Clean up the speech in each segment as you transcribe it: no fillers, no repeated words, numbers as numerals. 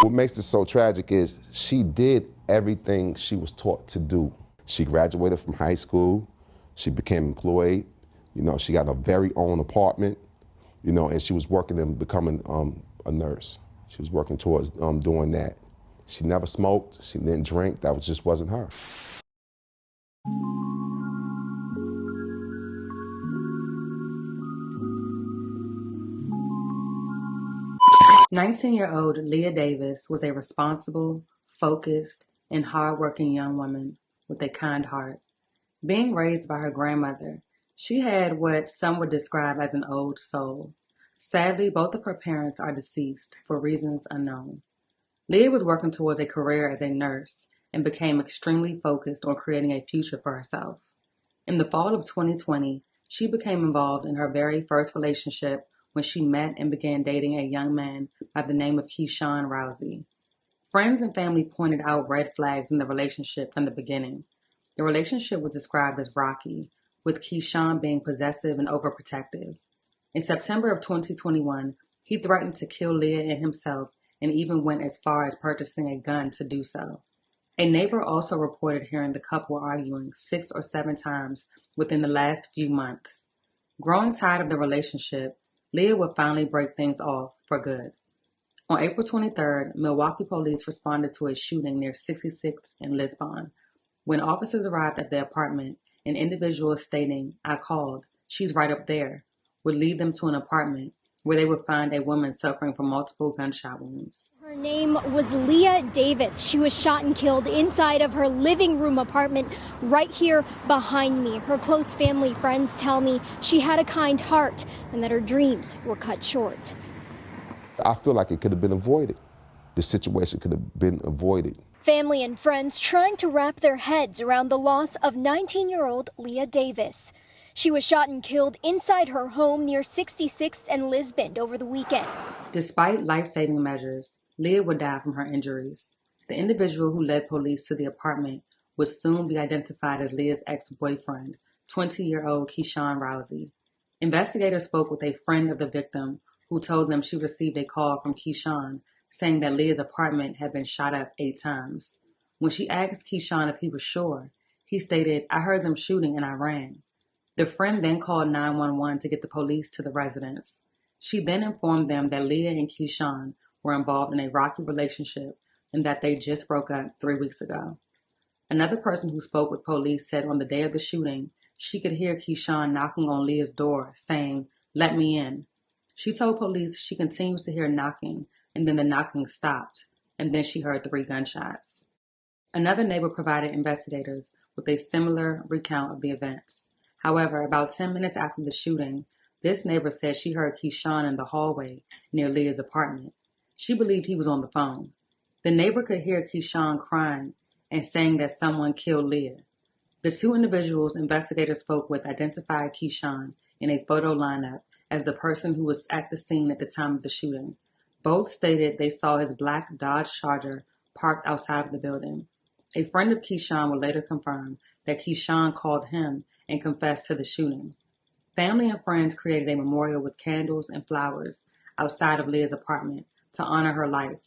What makes it so tragic is she did everything she was taught to do. She graduated from high school, she became employed, she got a very own apartment, and she was working and becoming a nurse. She was working towards doing that. She never smoked, she didn't drink, that just wasn't her. 19-year-old Leah Davis was a responsible, focused, and hard-working young woman with a kind heart. Being raised by her grandmother, she had what some would describe as an old soul. Sadly, both of her parents are deceased for reasons unknown. Leah was working towards a career as a nurse and became extremely focused on creating a future for herself. In the fall of 2020, she became involved in her very first relationship when she met and began dating a young man by the name of Keyshawn Rousey. Friends and family pointed out red flags in the relationship from the beginning. The relationship was described as rocky, with Keyshawn being possessive and overprotective. In September of 2021, he threatened to kill Leah and himself and even went as far as purchasing a gun to do so. A neighbor also reported hearing the couple arguing 6 or 7 times within the last few months. Growing tired of the relationship, Leah would finally break things off for good. On April 23rd, Milwaukee police responded to a shooting near 66th and Lisbon. When officers arrived at the apartment, an individual stating, "I called, she's right up there," would lead them to an apartment where they would find a woman suffering from multiple gunshot wounds. Her name was Leah Davis. She was shot and killed inside of her living room apartment right here behind me. Her close family friends tell me she had a kind heart and that her dreams were cut short. I feel like it could have been avoided. The situation could have been avoided. Family and friends trying to wrap their heads around the loss of 19-year-old Leah Davis. She was shot and killed inside her home near 66th and Lisbon over the weekend. Despite life-saving measures, Leah would die from her injuries. The individual who led police to the apartment would soon be identified as Leah's ex-boyfriend, 20-year-old Keyshawn Rousey. Investigators spoke with a friend of the victim who told them she received a call from Keyshawn saying that Leah's apartment had been shot up 8 times. When she asked Keyshawn if he was sure, he stated, "I heard them shooting and I ran." The friend then called 911 to get the police to the residence. She then informed them that Leah and Keyshawn were involved in a rocky relationship and that they just broke up 3 weeks ago. Another person who spoke with police said on the day of the shooting, she could hear Keyshawn knocking on Leah's door, saying, "Let me in." She told police she continues to hear knocking, and then the knocking stopped, and then she heard 3 gunshots. Another neighbor provided investigators with a similar recount of the events. However, about 10 minutes after the shooting, this neighbor said she heard Keyshawn in the hallway near Leah's apartment. She believed he was on the phone. The neighbor could hear Keyshawn crying and saying that someone killed Leah. The 2 individuals investigators spoke with identified Keyshawn in a photo lineup as the person who was at the scene at the time of the shooting. Both stated they saw his black Dodge Charger parked outside of the building. A friend of Keyshawn would later confirm that Keyshawn called him and confessed to the shooting. Family and friends created a memorial with candles and flowers outside of Leah's apartment to honor her life.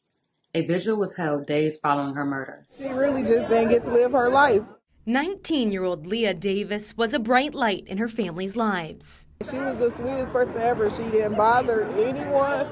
A vigil was held days following her murder. She really just didn't get to live her life. 19-year-old Leah Davis was a bright light in her family's lives. She was the sweetest person ever. She didn't bother anyone.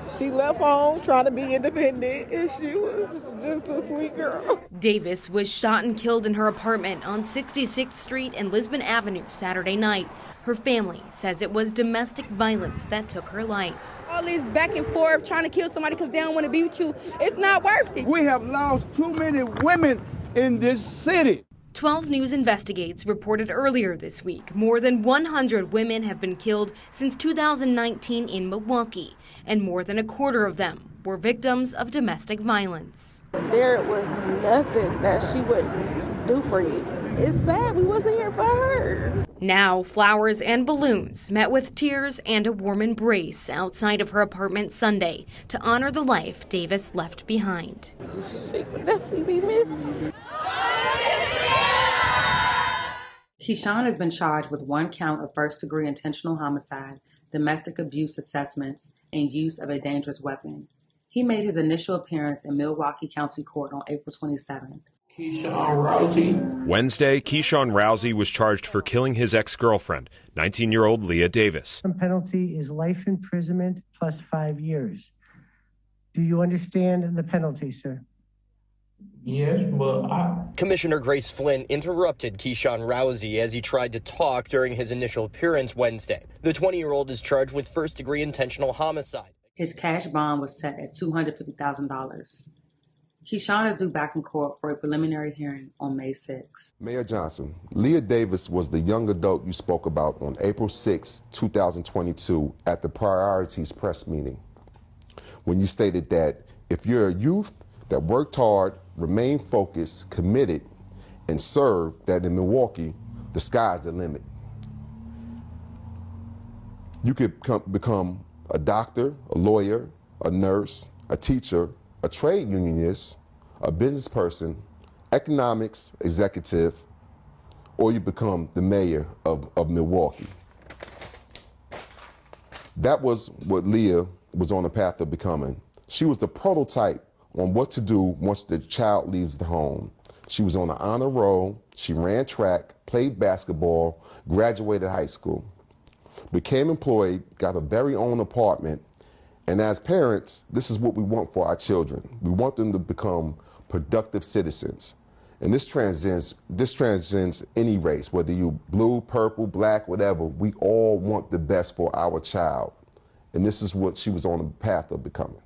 She left home trying to be independent, and she was just a sweet girl. Davis was shot and killed in her apartment on 66th Street and Lisbon Avenue Saturday night. Her family says it was domestic violence that took her life. All this back and forth trying to kill somebody because they don't want to be with you, it's not worth it. We have lost too many women in this city. 12 News Investigates reported earlier this week more than 100 women have been killed since 2019 in Milwaukee, and more than a quarter of them were victims of domestic violence. There was nothing that she wouldn't do for you. It's sad we wasn't here for her. Now, flowers and balloons met with tears and a warm embrace outside of her apartment Sunday to honor the life Davis left behind. She would definitely be missed. Keyshawn has been charged with 1 count of first-degree intentional homicide, domestic abuse assessments, and use of a dangerous weapon. He made his initial appearance in Milwaukee County Court on April 27. Wednesday, Keyshawn Rousey was charged for killing his ex-girlfriend, 19-year-old Leah Davis. The penalty is life imprisonment plus 5 years. Do you understand the penalty, sir? Yes, but Commissioner Grace Flynn interrupted Keyshawn Rousey as he tried to talk during his initial appearance Wednesday. The 20-year-old is charged with first-degree intentional homicide. His cash bond was set at $250,000. Keyshawn is due back in court for a preliminary hearing on May 6. Mayor Johnson, Leah Davis was the young adult you spoke about on April 6, 2022 at the Priorities press meeting, when you stated that if you're a youth that worked hard, remained focused, committed, and served, that in Milwaukee, the sky's the limit. You could become a doctor, a lawyer, a nurse, a teacher, a trade unionist, a business person, economics executive, or you become the mayor of Milwaukee. That was what Leah was on the path of becoming. She was the prototype on what to do once the child leaves the home. She was on the honor roll, she ran track, played basketball, graduated high school, became employed, got a very own apartment, and as parents, this is what we want for our children. We want them to become productive citizens. And this transcends any race, whether you blue, purple, black, whatever. We all want the best for our child. And this is what she was on the path of becoming.